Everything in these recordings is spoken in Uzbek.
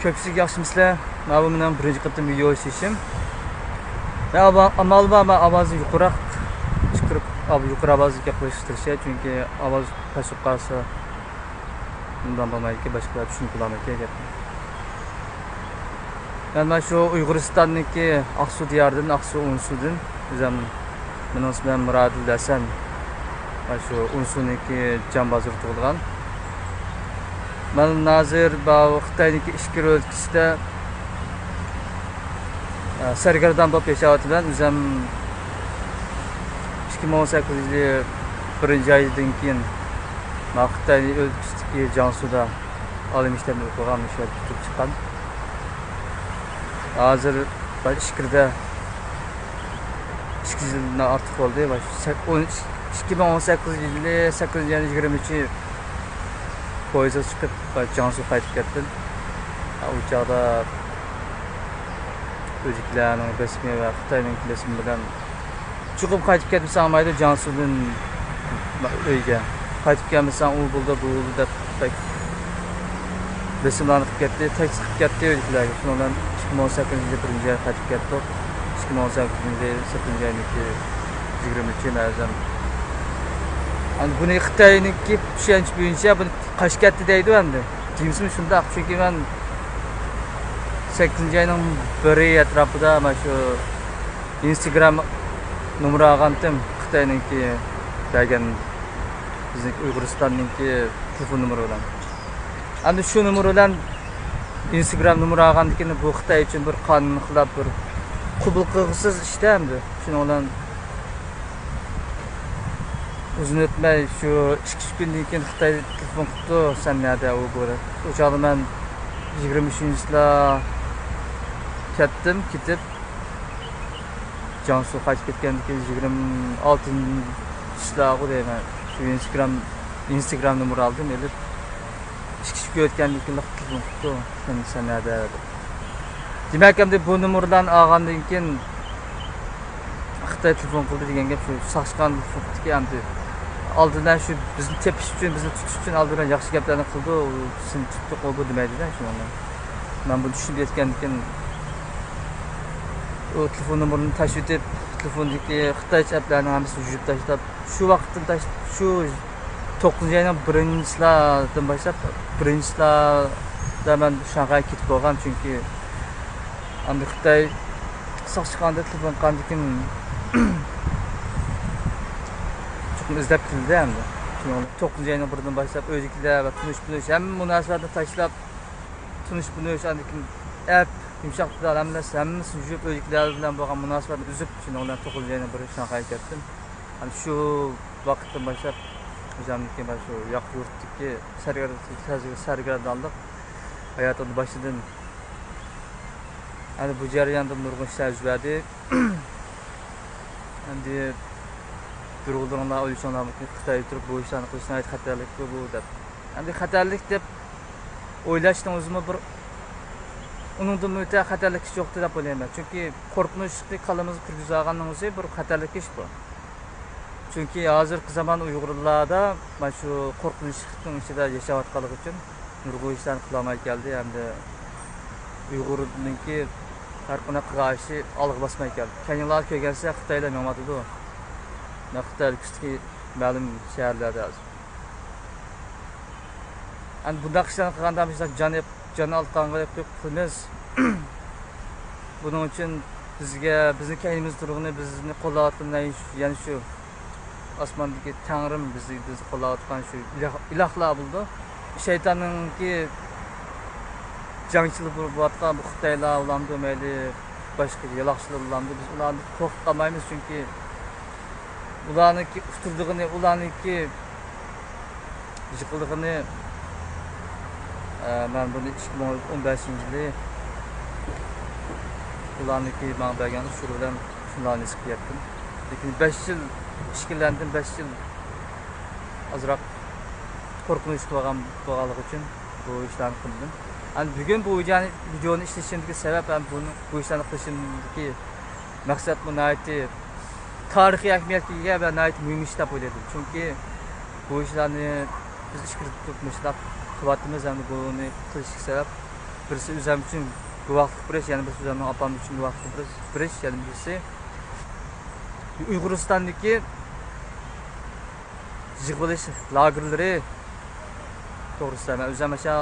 Köpsük yaxşımıslar. Mən bu mənim birinci qıtım video işim. Və amal var, mən avazı yuqarı çıxırıb, yuqarı avazı yaxlaşdırışa, çünki avaz pasıb qalsa bundan olmaydı ki, başqa düşünüb bulamıydı ki. Mən şu Uyg'uristondagi Aqsu diyardan, Aqsu Unsudan, o'zim mening ismim Murodil Hasan. Mən şu Unsuniki Jambazur tug'ilgan. Ben nazir Xitoydagi ishki o'lkasida sargardan bo'lib yashayapman. O'zim 2018 birinchi oydan keyin Xitoy o'lkasidagi Jansuda oliy maktabni o'qigan, ishlar tutib chiqqan. Hozir ishkirda 2 yildan ortiq bo'ldi. 2018 yili 8-23 poyezda chiqib Jansu qaytib ketdim. U chaqda o'ziklarning rasmi va Xitoyning rasmi bilan chiqib qaytib ketmasam olmaydi. Jansudan uyga qaytib kelmasam u bo'ldi, bu bo'ldi deb rasmlarni qilib ketdi, tekst qilib ketdi o'ziklarga. Shundan 2018 yili birinchi oy qaytib ketdik. 2018 yili 7-23 ma'zam. Buni Xitoyniki tushunch bo'yicha buni Qashqatda deydi endi. Jimsim shundaq, chunki men 8-oyning biri atrofida mana shu Instagram nomer olgandim, Xitoyniki degan bizning Uyg'uristonniki telefon nomeri bilan. Endi shu nomer bilan Instagram nomer olgandigini bu Xitoy uchun bir qonun xilop bir qabul qilg'isiz ishda endi. Shuning bilan uzun o'tmay shu 2 kundan keyin Xitoy telefon qildi, sen nerede u bo'la. O chog'da men 23-yilda ketib Jansu qaytib ketgandan keyin 26-yilda deyman. Shu Instagram nomer oldim, elib 2 kun o'tgandan keyin telefon qildi, sen nerede. Demak, endi bu nomerdan olgandan keyin Xitoy telefon qildi degan gap shu saqchqan telefondiki, endi aldıdan şu bizni tepish uchun, bizni tutish uchun aldıdan yaxshi gaplarni qildi, seni tutib qo'ydi demaydi-da shuni. Men buni tushunib yetgandan keyin o telefon nomerini tashib etib, telefondagi Xitoycha applarni hammasini yuvib tashlab, shu vaqtdan shu 9-oyning birinchilardan boshlab, birinchilarda men Shanxayga ketib bo'lgan, chunki endi Xitoy saqchqanda telefon qilgandan izlab keldi endi. 9-oyning biridan boshlab o'ziklar va tunish hamma munosabatni tashlab tunish andikin app yumshoq tillarimiz hammasini yuvib o'ziklar bilan bo'lgan munosabatni uzib, shuni bilan 9-oyning biri Shanxayga ketdim. Ana shu vaqtdan boshlab o'zimniki mana shu yoq yurtdagi sargardonlik hayotimni boshidan ana bu jarayonda nurg'un ishlar yuzladi. Endi durg'ulanlar o'ylasanglar Xitoy turib bu ishlarni qilishni xatarlik bu deb. Endi xatarlik deb o'ylashning o'zimi bir uningdan o'ta xatarlik ish yo'q deb o'ylayman. Chunki qo'rqinchli qalamizni kirgizganning o'zi bir xatarlik ish bu. Chunki hozirgi zamon Uyg'urlarda mana shu qo'rqinchning ichida yashayotganligi uchun nurg'un ishlarni qila olmay keldi. Endi Uyg'urningki har qanaqa qarshi olg'a bosmay keldi. Kanallar ko'rgansa Xitoylar yo'matadi. Xitoy ülkesindeki ma'lum shaharlarda hozir. Endi bunday ishlarni qilganda biz jon olqanga qilamiz. Buning uchun bizga bizning kaynimiz turg'ini, bizni qo'llayotgan ya'ni shu osmondagi Tangrim bizni qo'llayotgan shu ilohlar bo'ldi. Shaytonninki jangchilik bo'layotgan bu Xitoylar ulamdi, mayli boshqa yaloqchilar ulamdi. Biz ularni qo'rqib qolmaymiz, chunki ularniki usturligini, ularniki yiqildigini men buni 2015-yili ularniki men bergan usul bilan shunlarni chiqib yetdim. Lekin 5 yil ishkilandim, 5 yil azroq qo'rqinch bo'lganligi uchun bu ishlarni qildim. Endi bugun bu videoni ishlashimdagi sabab ham bu ishlarni qilishimdagi maqsad bunday tarixiy ahamiyatga ega va muhim ish deb o'yladim. Chunki bu ishlarni biz ish kiritib turibmiz, qilyapmiz, endi buni qilishga sabab birisi o'zim uchun guvohlik berish, yana birisi o'zimning opam uchun guvohlik berish, yana birisi Uyg'uristondagi yig'ilish lagerlari to'g'risida men o'zim o'sha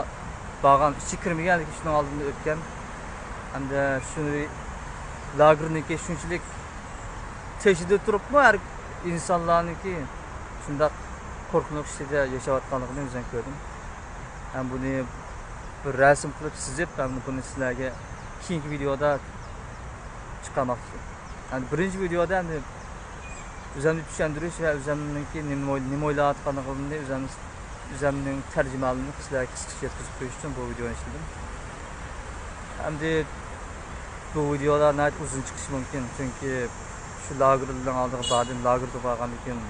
borgan, ichi kirmagan, shuning oldida o'tgan. Hamda shuni lagerninki shunchalik teshida turibmi, har insonlarniki shunday qo'rqinch ichida yashayotganligini o'zim ko'rdim. Ham buni bir rasm qilib chizib, buni sizlarga keyingi videoda chiqarmoqchiman. Yani birinchi videoda o'zimni tushuntirish va o'zimniki nima o'ylayotganligimni o'zimning tarjimaligini sizlarga qisqacha yetkazib qo'yish uchun bu videoni ishladim. Hamda bu videolar nəhayət uzun chiqishi mumkin, chunki shu lagerlardan oldiga bordim, lagerda borgandan keyin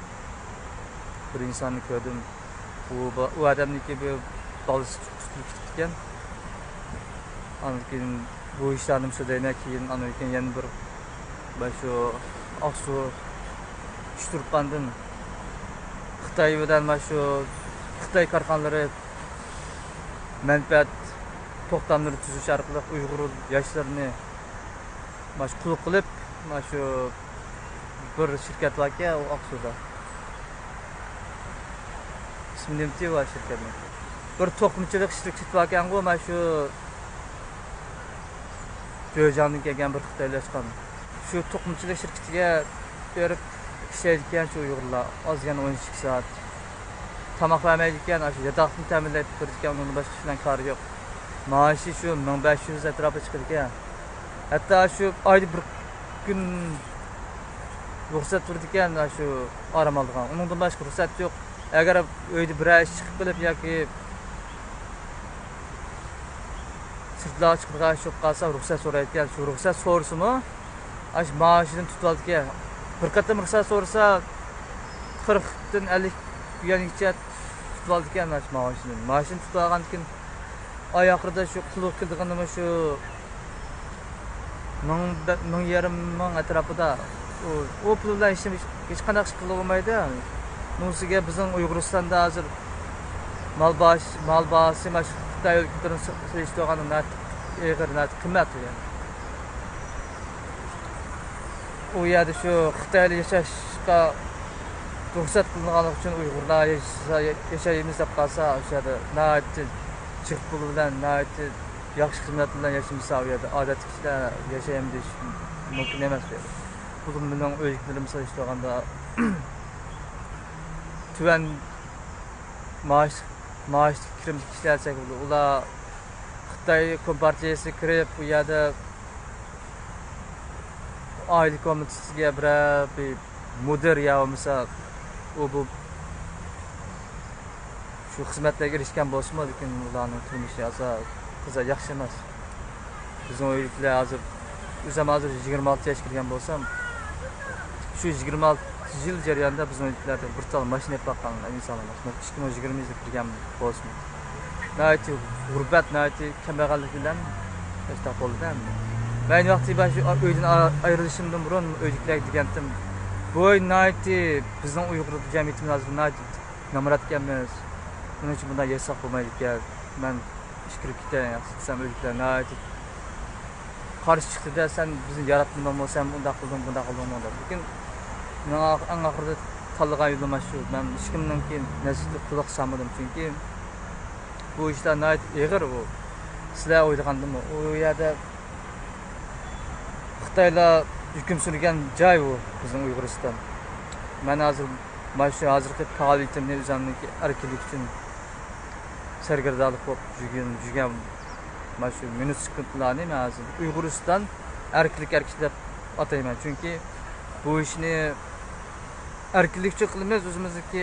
bir insonni ko'rdim. U odamniki bu bolasi tutilib ketgan. Ondan keyin bu ishlarni so'zlayman, keyin andan keyin yana bir shu Aqsu Turpandan Xitoy bilan shu Xitoy korxonalari manfaat to'xtamlari tuzish orqali Uyg'ur yoshlarini qulluq qilib, shu bir shirkat borki, u Aqsuda. İsmini nimti va shirkatning. Bir to'qimchilik shirkati borki, mana shu Jo'jandan kelgan bir xitoylashgan. Shu to'qimchilik shirkatiga berib ishlaydigan shu Uyg'urlar ozgina 12 soat tomoq vermaydigan, shu yotoqni ta'minlab turadigan, undan boshqa bilan kori yo'q. Maaşı şu 1500 etrafı çıkırken. Hatta şu ayda bir gün ruhsat dururken şu aramalıgan. Ondan başka ruhsat yok. Eğer öyle bir ay çıkıp bilip ya ki sırtlığa çıkırken şu kalsa ruhsat sorarken şu ruhsat sorusu mu? Aş maaşını tutulaldıkken. Bir katım ruhsat sorsa 40'dan 50 yuangacha tutulaldıkken aş maaşını. Maaşını tutulalganken ayakırda şu qulluq qildiganimiz şu 1000 etrafida o pul bilan hech qanday ish qilib bo'lmaydi. Bunisiga bizning Uyg'uristonda hozir mal bahsi mana shu Xitoy o'lkalarini selishtirganda eg'ir qimmat yani. U yerda shu Xitoyda yashashga ruxsat qilinganligi uchun Uyg'urlar yashaymiz deb qolsa, o'sha yerda çıkıp bulunan nəhayət yaxşı xidmət bilan yaşamasa o yerda adətli kişilər yaşayam deyiş mümkün emas deyil. Bugün bunun özlüklərimi çalıştırğanda tüvən maaş kirim kişilər çəkildi. Ular Xitay Kompartiyası kirib bu yerda aylık komitesiga bir müdir ya olmasa bu şu xizmatlarga erishgan bo'lsa-mu, lekin ularning turmushi qiza yaxshi emas. Bizning o'yliklar hozir 26 yoshga kirgan bo'lsam, shu 26 yil jarayonida bizning o'yliklarda bir tal mashina boqqan insonlar, 2020 yilda kirgan bo'lsa, nəhayət g'urbat, nəhayət kambag'allik bilan ishda qolgan. Men vaqtida shu uydan ayrilishimdan burun o'yliklar degandim. Bu nəhayət bizning Uyg'ur jamiyatimiz hozir nəhayət namratganmiz. Bunun için bundan yasak olmaydı ki ben işkirip gittim yaxşısam ölüklerine ait karşı çıktı da sen bizim yaratmından mı sen bunda kıldın onda. Bugün en ahırda tanıgan yoluma şu ben işkimden ki nezikli kulak samadım çünkü bu işler ait eğer o sizler oylagandı mı o yerde Xitayla hüküm sürgen cay o bizim Uyg'uriston. Ben hazırki faaliyetimni o'zimniki erkinlik uchun sargardalik bo'lib жүрген shu minus chiqintilarni men hozir Uyg'uriston erkinlik deb atayman. Chunki bu ishni erkinlik uchun qilamiz, o'zimizniki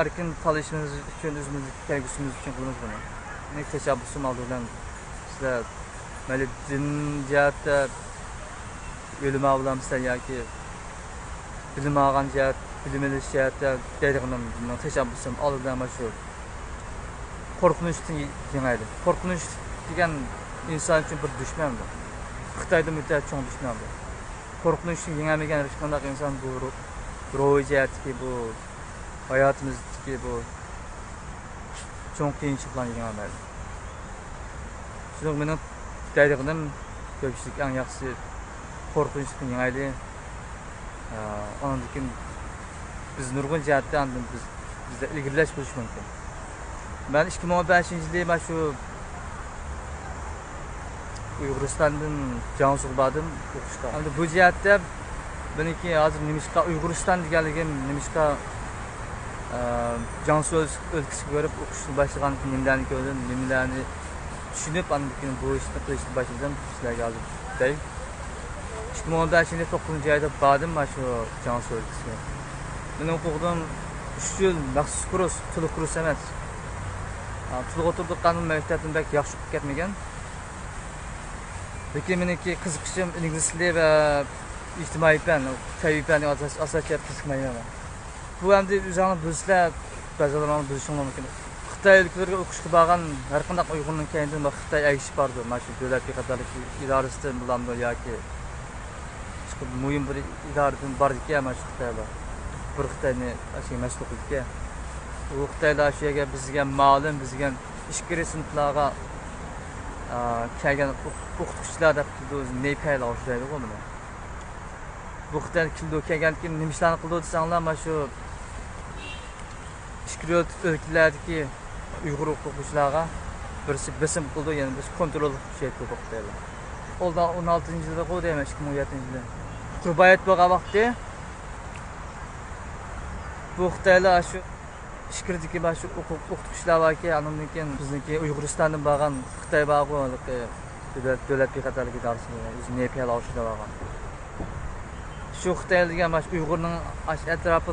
erkin tanlashimiz uchun, o'zimizniki kelgusimiz uchun qilamiz buni. Men tashabbusim oldi bilan sizlar mayli din jihatda o'lim avlamsan yoki bilim olgan jihat bilim olish jihatda deydiganim tashabbusum oldidan mana shu qo'rqinchdan yengaydi. Qo'rqinch degan inson uchun bir dushmandir. Xitoyda juda cho'ng dushmandir. Qo'rqinchni yengamagan hech qanday inson bu ruhiy jihatdagi bu hayotimizdagi bu cho'ng qiyinchiliklarni yengaolmaydi. Şunun mening deydiğim köpçülük en yaxşı korkunçlu yengayli. Ondan keyin biz nurg'un jihatdan bizda ilgirlash bo'lishi mumkin. Ben 2015-yili mana shu Uyg'uristondan Jansuga bordim o'qishga. Endi bu jihatda meniki hozir nimishqa Uyg'uriston deganligim nimishqa Jansu o'lkasiga borib o'qishni boshlagan nimlarni ko'rdim, nimalarni tushunib, keyin bu ishni qilishni boshladim. Sizlarga hozir deyim. 2015-yili 9-oyda bordim mana shu Jansu o'lkasiga. Men o'qidim 3 yil maxsus kurs, to'liq kurs emas. To'liq o'tirdik qanun maktabida bak yaxshi o'qib ketmagan. Lekin meniki qiziqishim ingliz tili va ijtimoiy fan, tabiiy asosga qiziqmayman. Bu endi o'zingni bilsizlar, ba'zilarini bilishing mumkin. Xitoyliklarga o'qishga borgan har qanday Uyg'urning keyindan Xitoy ayishib bordi. Mana shu davlat qatorlik idorasidan bilamdi yoki muhim bir idoradan bordiki, mana shu Xitoylar. Bir Xitoyni asli mas'ullikka. U Xitoylar shu yerga bizga ma'lum, bizga ishkiri sinflarga kelgan o'qituvchilar deb o'zi neypaylar o'shlaydi ku buni. Bu Xitoy kildo kelgan keyin nima ishlarni qildi desanglar, mana shu ishkiri o'lkalardagi Uyg'ur o'quvchilarga birisi bisim qildi, yana biz kontrol qilib qo'ydik Xitoylar. Oldan 16-yilda qo'ydayman 2017-yilda. Qurbayat bo'lgan vaqtda bu Xitoylar shu ishkirdagi mana shu o'qituvchilar borki, andan keyin bizniki Uyg'uristondan borgan Xitoy bog'ligi davlat qatorlik idorasiga o'zi nepiyal o'shida borgan. Shu Xitoy degan mana shu Uyg'urning atrofi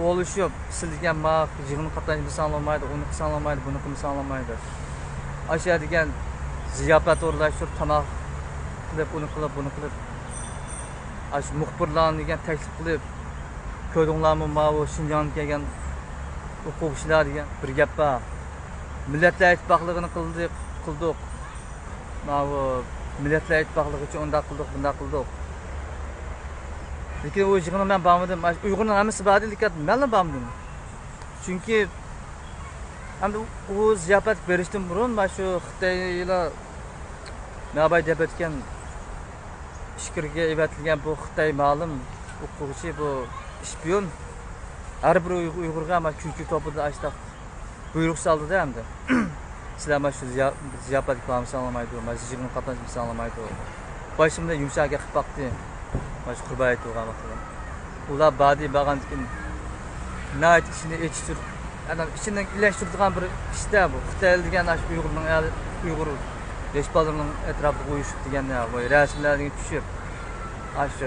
olishib, siz degan ma yig'in qatnashib sanalmaydi, uni sanalmaydi, buni sanalmaydi. Aşağı degan ziyofat o'rnashtirib, tomoq qilib, uni qilib, buni qilib. Ash muxbirlarni degan taklif qilib, ko'rdinglarmi, mana bu Shinjongga kelgan o'quvchilar degan bir gap bor. Millatlar ittifoqligini qildik. Mana bu millatlar ittifoqligi uchun unda qildik, bunda qildik. Lekin o yig'inga men bormadim. Uyg'urning hammasi bor lekin men bormadim. Chunki endi u ziyofat berishdan burun mana shu Xitoylar navbat deb o'tgan ishkirga evatilgan bu Xitoy ma'lum o'quvchi, bu shpion har bir Uyg'urga mana kulki topida ashtaq buyruq soldi-da endi. Sizlar mana shu ziyofatga bormasa olmaydi, mana shu yig'inga qatnashmasa olmaydi. Boshimda yumshoq qilib boqdi. Mana shu qurbayat bo'lgan vaqtda. Ular badi borgandan nayt ishini echishtir. Adam içinden ilashtiradigan bir ishda bu. Xitoy degan ash Uyg'ur yoshlarning etrafida qo'yishib deganda bu rasmlarga tushib, ash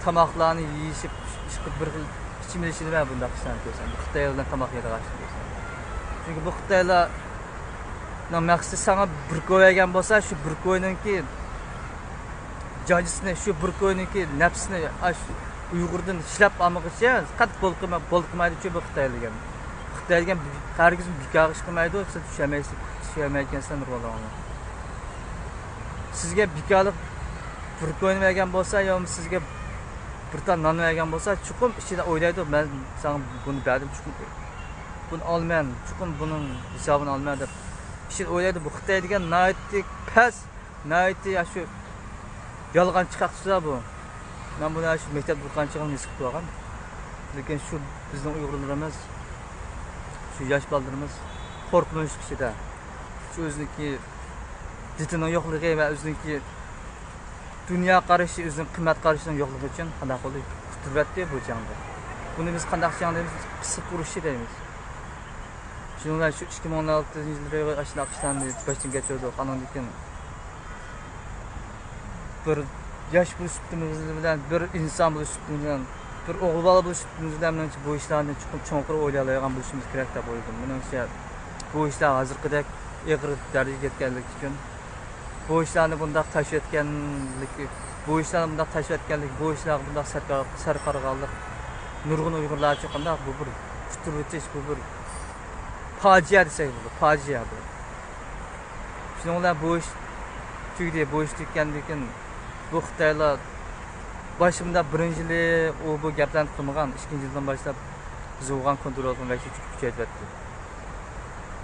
tomoqlarni yeyishib, chiqib bir xil ichimlikni va bunda qilsan ko'rsan. Xitoylardan tomoq yeydi qashib ko'rsan. Chunki bu Xitoylarning maqsadi sana bir qo'ygan bo'lsa, shu bir qo'yninki jonjisini, shu bir qo'yninki nafsini ash Uyg'urdan ishlab olmoqchi, qat bo'lqmaydi chu bu Xitoy degan. Xitoy degan hargiz bekor ish qilmaydi, siz tushamaykansan nurg'onlar. Sizga bekorlik bir qo'ymagan bo'lsa, yoki sizga bir ton non bergan bo'lsa, chuqur ichida o'ylaydi, men sana buni berdim, chuqur buni olmayman, chuqur buning hisobini olmayman deb ichida o'ylaydi. Bu Xitoy degan naytlik pas, nayti shu yolg'on chiqaqchilar bu. Ben bunu şu mektep burqanchig'ini his qilib olgan. Lekin shu bizning Uyg'urlarimiz, shu yosh bolalarimiz qo'rqinch ichida. Shu o'ziniki dinining yo'qligi va o'ziniki dunyo qarashi, o'zining qiymat qarashining yo'qligi uchun qanday qilib qutratdi bu jangda. Buni biz qanday jangdamiz? Qisib urush deymiz. Shundan shu 2016-yilda ashna qishlarni boshdan kechirdik. Qanondikin bir yaş buluştuğumuz bilen, bir insan buluştuğumuz bilen, bir oğul bala buluştuğumuz bilen bu işlerini çoğunlukla oylayalaygan buluşumuz gerek de boyudum. Bu işler hazırkıdak eğri derece yetkenlik için, bu işlerini bunda taşıp etkenlik, bu işlerini bunda taşıp etkenlik, bu işlerini bunda sarıkarıqallık, nurgun Uygurlar için bu bir kuturlutuş, bu bir facia desek bu, facia bu. Şimdi onlar bu iş, çünkü bu iş tükkendikin, bu Xitoylar başımda birinchili bu gaplarni qilmagan, ikkinchi yildan boshlab biz o'g'an kontrol qilishni kuchaytirdi.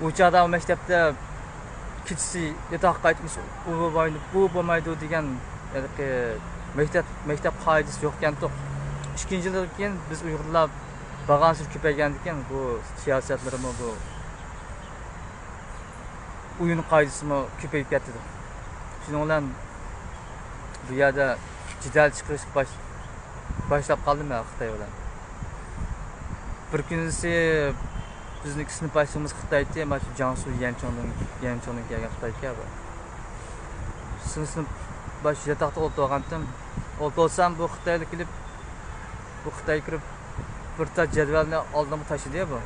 U chaqda maktabda kechasi yotoqqa qaytmish u bo'lmaydi bu bo'lmaydi degan maktab qoidasi yo'q ekan. Ikkinchi yildan keyin biz Uyg'urlar bag'ansi ko'paygandan keyin bu siyosatlarimiz bu o'yin qoidasimi ko'payib ketdi. Shuning bilan bu yerda jidal chiqish boshlab qoldim men Xitoy bilan. Bir kunisi bizning sinfdoshimiz Xitoyda, mana shu Jiangsu Yanchonning kelgan Xitoyga bu. Sinf bosh yotoqda o'tirgandim. O'tirsam bu Xitoylik kelib bu Xitoy kirib bir ta jadvalni oldimga tashladi bu.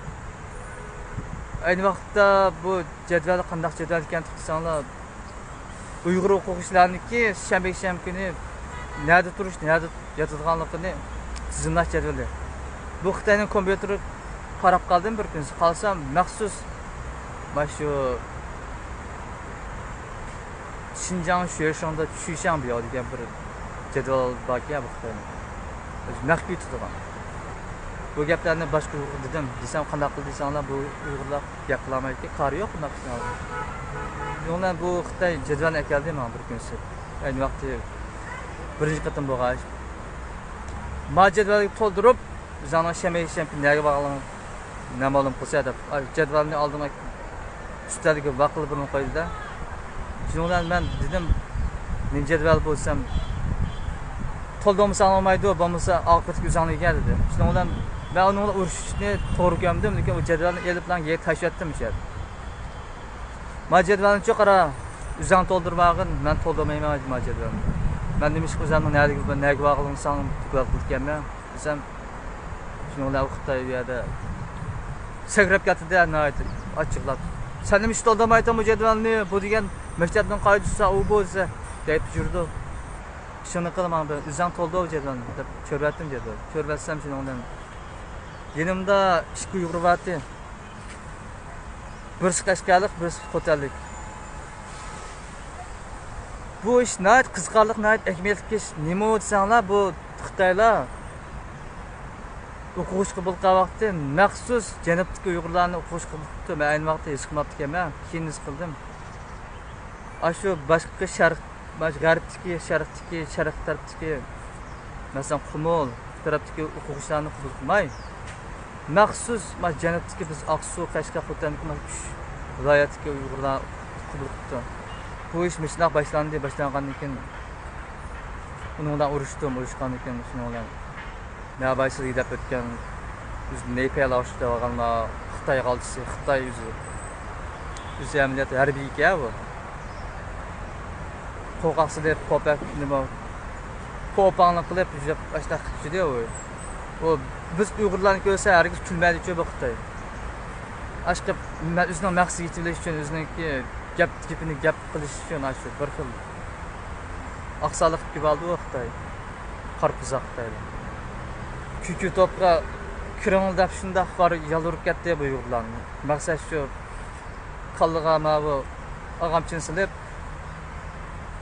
Ayni vaqtda bu jadval qanday jadval ekan desanglar, Uyg'ur o'quvchilarniki shanba kuni nerede turish, nerede yotadiganligini tizimlash jadvali. Bu Xitoyning kompyuteri qarab qoldim bir kun. Qolsam maxsus mana shu Xinjiang Xueshangda Xushang biyo degan bir jadval bor ekan bu Xitoyning. Maxfiy tutgan. Bu gaplarni boshqa Uyg'ur dedim. Desam qanday qildi desanglar, bu Uyg'urlar gap qilmaydi, qari yo'q bunaqa qiladi. Yo'qlar bu Xitoy jadvalni akeldi men bir kunsi. Ayni vaqtda birinchi qatim bo'lgan. Ma jadvalni to'ldirib, bizning shamay nega bog'lanib namolim qilsa deb jadvalni oldimga ustaliga vaqtli birini qo'ydida. Shundan men dedim, men jadval bo'lsam to'ldirmasa olmaydi, bo'lmasa oqibatga uzanliga dedi. Shundan ben onunla uğraşışını doğru gömdüm. Çünkü o cedvalini elip lan yeri taşıyattım işte. Ma cedvalini çok ara üzerine doldurmağın, ben doldurmayayım ma cedvalini. Ben demiş ki üzerine nerede bağlılığını sanırım tıklar kılırken ben. Desem, şimdi onlar Xitoy bir yerde segrep getirdi ya nihayet açıklar. Sen demiş doldurmayın bu cedvalini, bu degen mektepten kaydısa o bu ise deyip jurdu. Şunu kılmam ben, üzerine doldu o cedvalini. Çörbettim cedvalini. Çörbetsem şimdi ondan. Yanımda iki Uyg'ur vardı. Birisi Qashqarlik, birisi Xo'jalik. Bu ish nayt qiziqarli, nayt ahmiyatli ish. Nima desanglar, bu Xitoylar o'qish qabul qilgan vaqtda maxsus janubdagi Uyg'urlarni o'qish qabul qildi. Men ayni vaqtda his qilmabdi ekanman, keyin his qildim. Shu boshqa sharq, g'arbdagi, sharq tarafdagi, masalan, Qumul tarafdagi o'quvchilarni qabul qilmay maxsus janubdagi biz Aqsu, Qashqar, Xo'jandagi 3 viloyatdagi Uyg'urlar qabul qildi. Bu ish mishlaq boshlangandan keyin uni bilan urushgandan keyin shuni bilan Nabaysiz yedib o'tgan Nepal oshda olganlar Xitoy qolchisi, Xitoy o'zi amaliyot harbiy ekan bu. Qo'rqaqsi deb qo'pak nima qo'paqni qilib boshqa qilishdi u. O biz Uyg'urlarni ko'rsa hargiz kulmaydi bu Xitoy. Aşkı o'zining maqsadiga yetish uchun o'ziniki gapini gap qilish uchun shu bir xil oqsoliq qilib oldi u Xitoy. Qarpizaq Xitoy. Kuku to'pga kirangildab shunday qor yalurib ketdi bu Uyg'urlarni. Maqsad shu qalliga ma bu og'amchini silib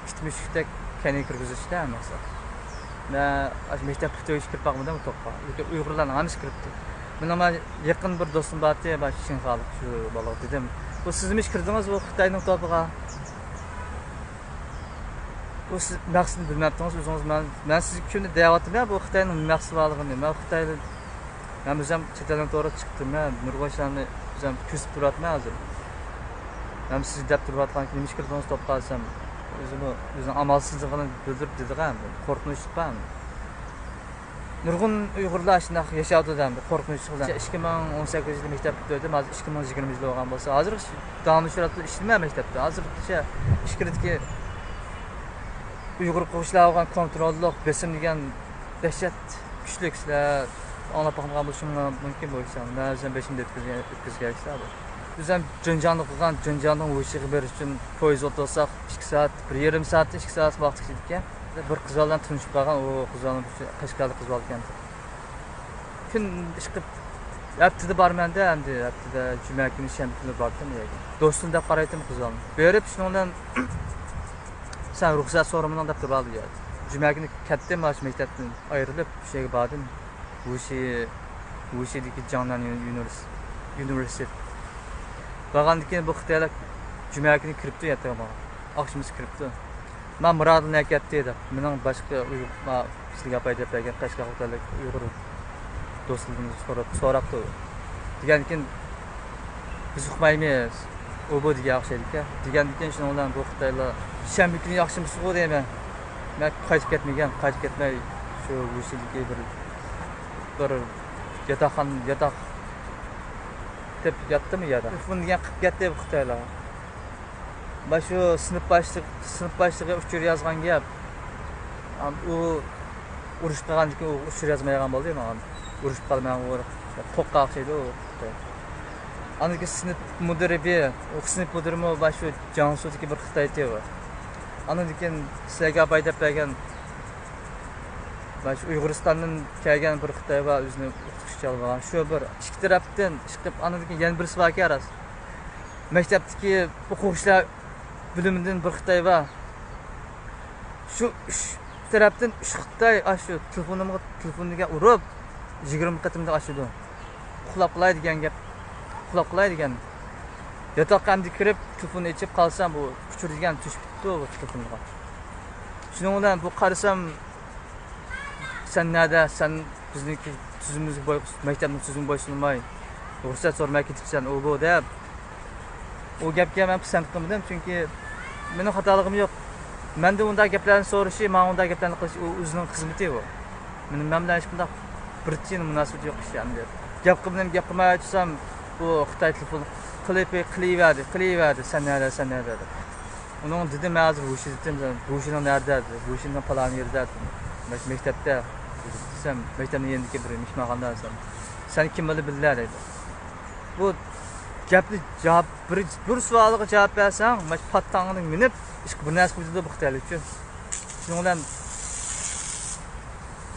kitmishlikdek kani kirgizishda maqsad. Ben mektep kutuyu kirib bakmadım to'pqa. Uyg'urlarning hammasi kiribdi. Men ama yaqin bir do'stim bor edi, ben Shinxalik shu bola dedim. Bu sizmi kirdingiz bu Xitoyning to'piga? Bu siz maqsadni bilmabdingiz o'zingiz. Men sizga kunda deyaptim bu Xitoyning maqsadi borligini. Men Xitoyni men o'zim chetdan to'g'ri chiqdim. Men Nurg'o'shanni o'zim kuzatib turibman hozir. Men siz deb turibman, nima kirdingiz to'pqa desam, o'zini amalsizligini bildirib dedi-da, qo'rqinchliqman. Nurg'un Uyg'urlar shunaqa yashayotdi, qo'rqinch bilan. 2018 yilda maktab bitirdim, hozir 2020 yil bo'lgan bo'lsa, hozir davomli sur'atda ishlamayman maktabda. Hozir ishkiritga Uyg'ur o'quvchilar olgan kontrollik, besim degan dahshat kuchli ishlar anglab olgan bo'lishim mumkin bo'lsa, men o'zim 5-da o'tkazgan ishlar. Bizden Cıncanlı qilgan, Cıncanның o'shiga berish uchun poyezd o'tirsak 2 soat, 1,5 soat, 2 soat vaqt ketgan. Bir qiz bilan tunishib qolgan, o qizlarning Qashqarlik qiz ekan. Kun ish qilib haftada bormanda, endi haftada juma kuni shanba kuni bordim yo'q. Do'stim deb qaraydim qizlarni. Berib shundan sen ruxsat so'ramdan deb turib oldi. Juma kuni ketdim, mana shu maktabdan ayrilib, shu yerga bordim. O'shidagi Jiangnan universitet. Bağlandıkken bu Xitoylar Cuma günü kiribdi yatağa. Akşamız kiribdi. Ben Murad'ın neketdi edi. Mening başka Uyg'ur sizga gap aytib bergan Qashqadaryolik Uyg'ur do'stlarimiz so'rabdi. Degankin biz uqmaymiz. O bu degan o'xshaydi-ku. Degankin shuni bilan bu Xitoylar shanba kuni yaxshimisiz deyman. Men qaytib ketmay shu Rusiyadagi bir yotoq deb yotdimi yerda. Telefon degan qilib ketdi bu Xitoylar. Ben şu sınıf başlığı uçur yazgan gap. O uruş qilgan ki o uçur yazmayan bo'ldi men. Uruş qilmagan o toqqa şeydi o. Aniki sınıf müdiri o sınıf müdiri o başı Jansu'daki bir Xitoycha var. Anadikin sizga bayda bergan baş Uyg'uristondan kelgan bir Xitoy va o'zini o'qituvchi olgan. Shu bir ikki tarafdan chiqib anadikin yana birisi bor ekan. Maktabdagi o'quvchilar biliminden bir Xitoy va shu tarafdan Xitoy shu telefoniga urib 20 qatimda ashidi. Uxlab qolay degan gap. Uxlab qolay degan. Yotoqqa kirib telefonni ichib qolsam bu kuchirgan tush bitdi bu telefonga. Shuning bilan bu qarasam sen nerede sen bizniki tuzumimizni maktabning tuzumi bo'ysunmay ruxsat so'ramay ketibsan u bu deb o gapga men pisand qilmadim chunki mening xatoligim yo'q. Menda unda gaplarni so'rashi, men unda gaplarni qilish o'zining xizmati bu. Mening bilan hech qanday bir tiyin munosabat yo'q ish endi. Gap qilmay aytsam bu Xitoy telefon qilaverdi. Sen nerede? Onun dedim hozir Rushining nerede? Rushining falan yerda. Maktabda desam, maktabning yendiki bir mishmag'andan sen kim bildilar dedi. Bu gapni javob bir savolga javob bersang, mana pattangni minib, ish bir narsa qildi bu Xitoylik uchun. Shuning bilan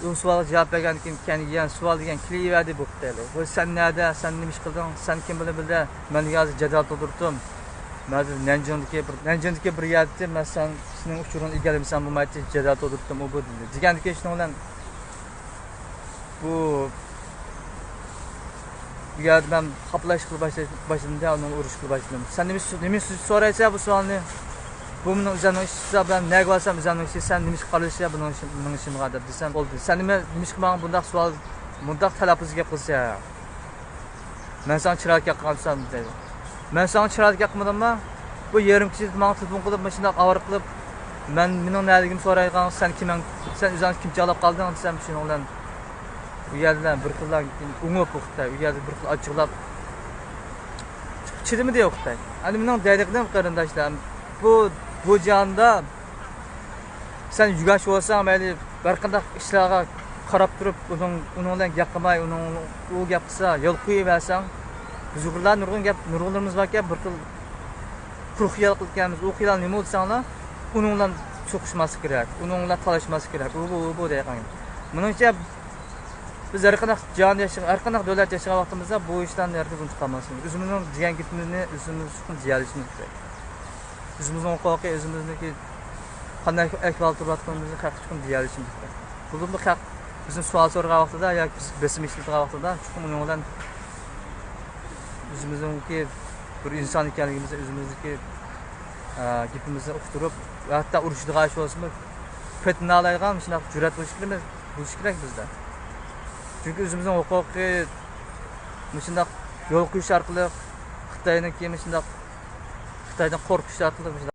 u savolga javob bergan keyin savol degan qilaverdi bu Xitoylik. Bu sen nerede? Sen nima ish qilding? Sen kim bildi? Men hozir jadval to'ldirdim. Men Nanjingdagi bir yerda men sening uchurini egalamsan bo'lmaydi, jadval to'ldirdim u bu dedi. Deganki shuning bilan bu yerda men qaplash qilib başladım, onun urush qilib başladım. Sen nima so'raysan bu savolni? Bu mening o'zimning ishim bilan nega olsam o'zimning ishim, sen nima qilishiya buning ishimga deb desam bo'ldi. Sen nima qilmagan bunday savol, bunday talaffuz gap qilsa. Men sana chiroyli qilsam deydi. Men sana chiroyli qilmadimmi? Bu yarim kecha menga telefon qilib, men shunday avr qilib, mening nerligimni so'raygan, sen o'zing kim javob qolding desam, shuning bilan u yerdan bir xildan o'ngib o'qitdi. U yerda bir xil ochiqlab chidimi deya o'qitdi. Endi mening deydiqdim qarindoshlar, bu jonda sen yugash bo'lsang, mayli bir qanday ishlarga qarab turib, uning bilan gap qilmay, u gap qilsa, yo'l qo'yaversang, biz ular nurg'unlarimiz borki, bir xil quruq xiyol qilganmiz. U xiyol nima bo'lsanglar, uning bilan cho'qishmas kerak, uning bilan talashmas kerak. Bu degan. Menimcha biz har qanday davlat yashagan vaqtimizda bu ishlarni erta unutib qolmasmiz. O'zimizning degan gapimizni o'zimiz uchun deyalishimiz kerak. O'zimizning huquqi, o'zimizniki qanday ahvol turayotganimizni haq uchun deyalishimiz kerak. Bu haq bizning savol so'ragan vaqtida yoki biz besim ishlatgan vaqtida chuqur uning bilan o'zimizniki bir inson ekanligimizni, o'zimizniki gapimizni uqtirib, hatto urushdigan ish bo'lsa, petni olaygan shunaqa jur'at bo'lish kerak bizda. Çünkü o'zimizning huquqi shunday yo'l qo'yish orqali Xitoydan qo'rqish orqali